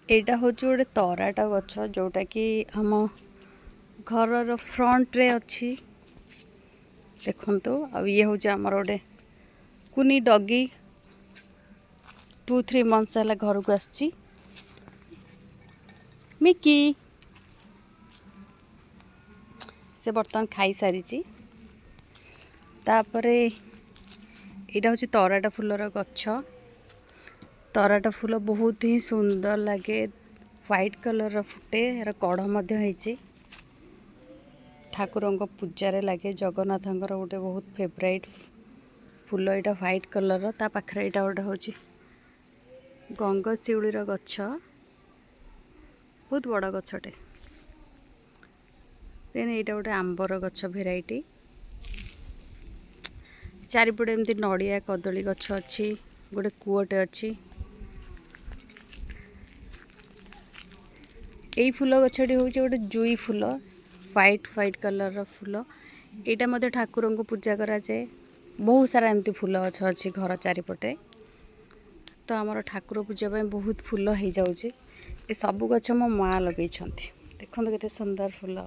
एटा हूँ गोटे तराटा गछ जोटा कि आम घर फ्रंट रे अच्छी देखु। ये हूँ आमर गोटे कुनी डगी 2-3 मंथ्स है घर को आसी मिकी से बर्तमान खाई सारी। तापर यहाँ हूँ तराटा फूलर गछ। तराटा फूल बहुत ही सुंदर लगे, व्हाइट कलर फुटे। यार कढ़ ठाकुर पूजार लगे, जगन्नाथ गोटे बहुत फेवरेट फूल यहाँ व्हाइट कलर। ता पाखरे यहाँ गोटे हूँ गंगशिउलीर गछ, बहुत बड़ गछटे। देन यहाँ गोटे आंबर गछ भेराइटी। चारिपटे एमती नड़िया कदली गछ अच्छी, गोटे कूअटे अच्छी। यही फूल गछटी हूँ गोटे जुई फूल, व्हाइट व्हाइट कलर फूल। यहाँ मध्य ठाकुर को पूजा कराए। बहुत सारा एमती फूल गछ अच्छी घर चारिपटे। तो आमर ठाकुर पूजा बहुत फूल हो जाऊँगी। ये सब गछ मो माँ लगे देखते केते सुंदर फूल।